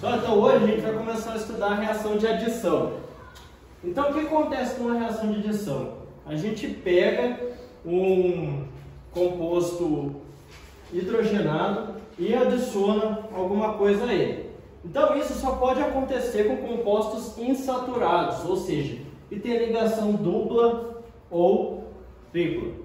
Então hoje a gente vai começar a estudar a reação de adição. Então o que acontece com uma reação de adição? A gente pega um composto hidrogenado e adiciona alguma coisa a ele. Então isso só pode acontecer com compostos insaturados, ou seja, que tem ligação dupla ou tripla.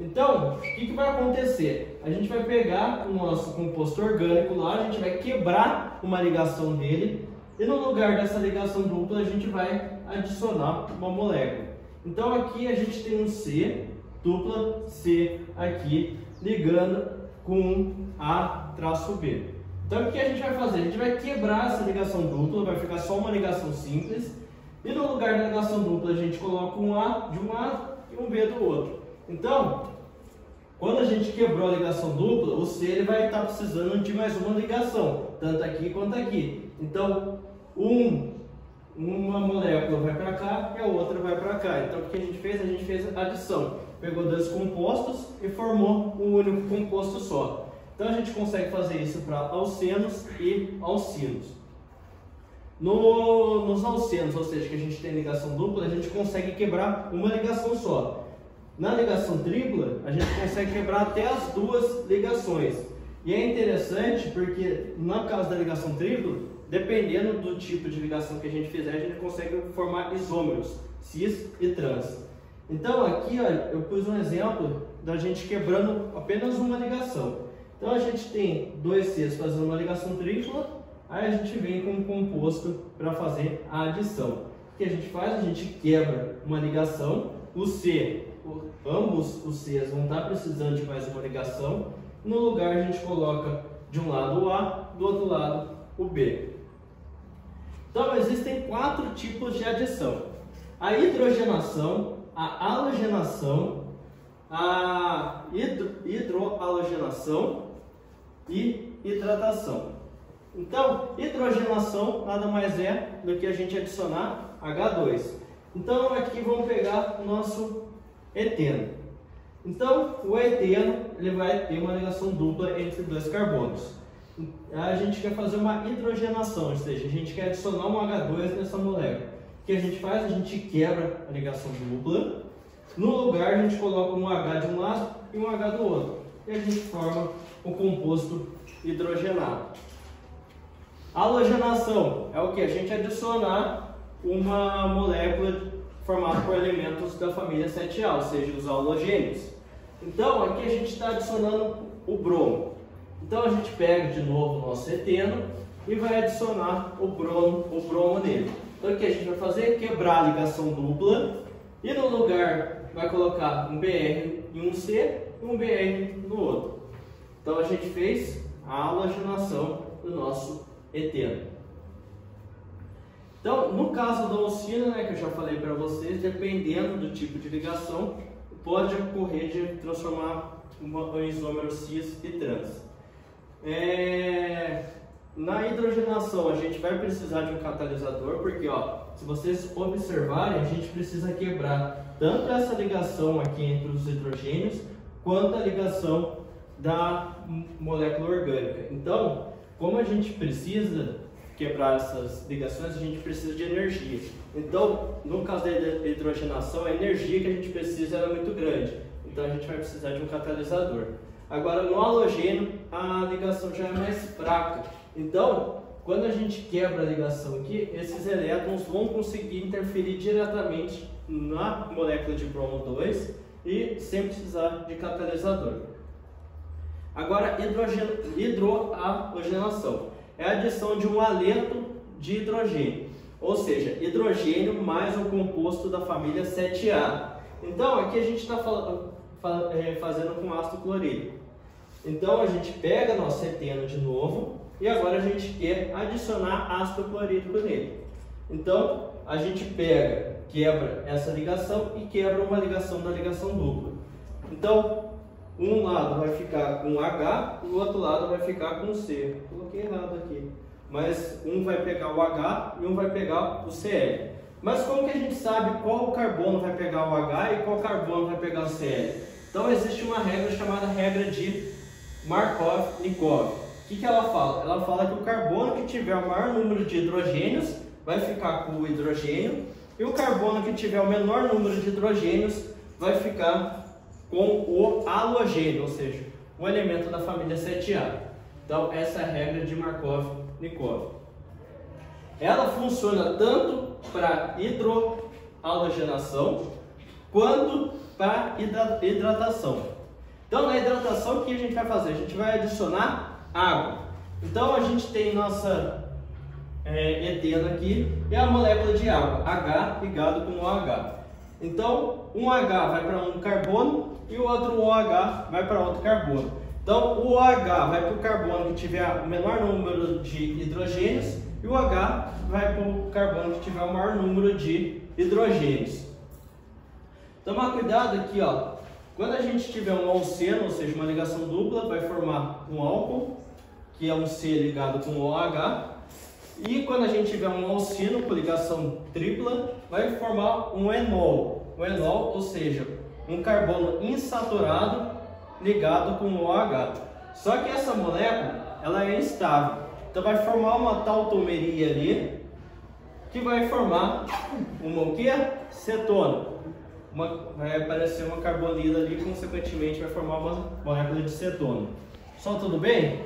Então, o que vai acontecer? A gente vai pegar o nosso composto orgânico lá, a gente vai quebrar uma ligação dele e no lugar dessa ligação dupla a gente vai adicionar uma molécula. Então aqui a gente tem um C, dupla C aqui, ligando com A-B. Então o que a gente vai fazer? A gente vai quebrar essa ligação dupla, vai ficar só uma ligação simples. E no lugar da ligação dupla a gente coloca um A de um lado e um B do outro. Então, quando a gente quebrou a ligação dupla, o C ele vai estar precisando de mais uma ligação, tanto aqui quanto aqui. Então, uma molécula vai para cá e a outra vai para cá. Então, o que a gente fez? A gente fez a adição. Pegou dois compostos e formou um único composto só. Então, a gente consegue fazer isso para alcenos e alcinos. Nos alcenos, ou seja, que a gente tem ligação dupla, a gente consegue quebrar uma ligação só. Na ligação tripla, a gente consegue quebrar até as duas ligações. E é interessante porque, no caso da ligação tripla, dependendo do tipo de ligação que a gente fizer, a gente consegue formar isômeros, cis e trans. Então aqui, ó, eu pus um exemplo da gente quebrando apenas uma ligação. Então a gente tem dois Cs fazendo uma ligação tripla, aí a gente vem com um composto para fazer a adição. O que a gente faz? A gente quebra uma ligação, o C, ambos os Cs vão estar precisando de mais uma ligação. No lugar a gente coloca de um lado o A, do outro lado o B. Então existem quatro tipos de adição: a hidrogenação, a halogenação, a hidrohalogenação e hidratação. Então, hidrogenação nada mais é do que a gente adicionar H2. Então aqui vamos pegar o nosso eteno. Então o eteno ele vai ter uma ligação dupla entre dois carbonos. A gente quer fazer uma hidrogenação, ou seja, a gente quer adicionar um H2 nessa molécula. O que a gente faz? A gente quebra a ligação dupla. No lugar a gente coloca um H de um lado e um H do outro. E a gente forma o composto hidrogenado. A halogenação é o que? A gente adicionar uma molécula formada por elementos da família 7A, ou seja, os halogênios. Então aqui a gente está adicionando o bromo. Então a gente pega de novo o nosso eteno e vai adicionar o bromo nele. Então o que a gente vai fazer? Quebrar a ligação dupla e no lugar vai colocar um BR em um C e um BR no outro. Então a gente fez a halogenação do nosso eteno. Então, no caso da alcina, que eu já falei para vocês, dependendo do tipo de ligação, pode ocorrer de transformar um isômero cis e trans. Na hidrogenação, a gente vai precisar de um catalisador, porque, ó, se vocês observarem, a gente precisa quebrar tanto essa ligação aqui entre os hidrogênios, quanto a ligação da molécula orgânica. Então, como a gente precisa quebrar essas ligações, a gente precisa de energia. Então, no caso da hidrogenação, a energia que a gente precisa é muito grande. Então, a gente vai precisar de um catalisador. Agora, no halogênio, a ligação já é mais fraca. Então, quando a gente quebra a ligação aqui, esses elétrons vão conseguir interferir diretamente na molécula de bromo 2 e sem precisar de catalisador. Agora, hidrohalogenação é a adição de um haleto de hidrogênio, ou seja, hidrogênio mais um composto da família 7A. Então, aqui a gente está fazendo com ácido clorídrico. Então, a gente pega nosso eteno de novo e agora a gente quer adicionar ácido clorídrico nele. Então, a gente quebra essa ligação e quebra uma ligação da ligação dupla. Então, um lado vai ficar com H e o outro lado vai ficar com C. Coloquei errado aqui. Mas um vai pegar o H e um vai pegar o Cl. Mas como que a gente sabe qual carbono vai pegar o H e qual carbono vai pegar o Cl? Então existe uma regra chamada regra de Markov-Nikov. que ela fala? Ela fala que o carbono que tiver o maior número de hidrogênios vai ficar com o hidrogênio e o carbono que tiver o menor número de hidrogênios vai ficar com o halogênio, ou seja, um elemento da família 7A. Então, essa é a regra de Markov-Nikov. Ela funciona tanto para hidrohalogenação quanto para hidratação. Então, na hidratação, o que a gente vai fazer? A gente vai adicionar água. Então, a gente tem nossa eteno aqui e a molécula de água, H ligado com OH. Então, um H vai para um carbono e o outro OH vai para outro carbono. Então, o OH vai para o carbono que tiver o menor número de hidrogênios e o H vai para o carbono que tiver o maior número de hidrogênios. Tomar cuidado aqui, ó. Quando a gente tiver um alceno, ou seja, uma ligação dupla, vai formar um álcool, que é um C ligado com OH. E quando a gente tiver um alcino com ligação tripla, vai formar um enol. O enol, ou seja, um carbono insaturado ligado com OH. Só que essa molécula, ela é instável. Então vai formar uma tautomeria ali, que vai formar o quê? Cetona. Vai aparecer uma carbonila ali, consequentemente vai formar uma molécula de cetona. Só tudo bem?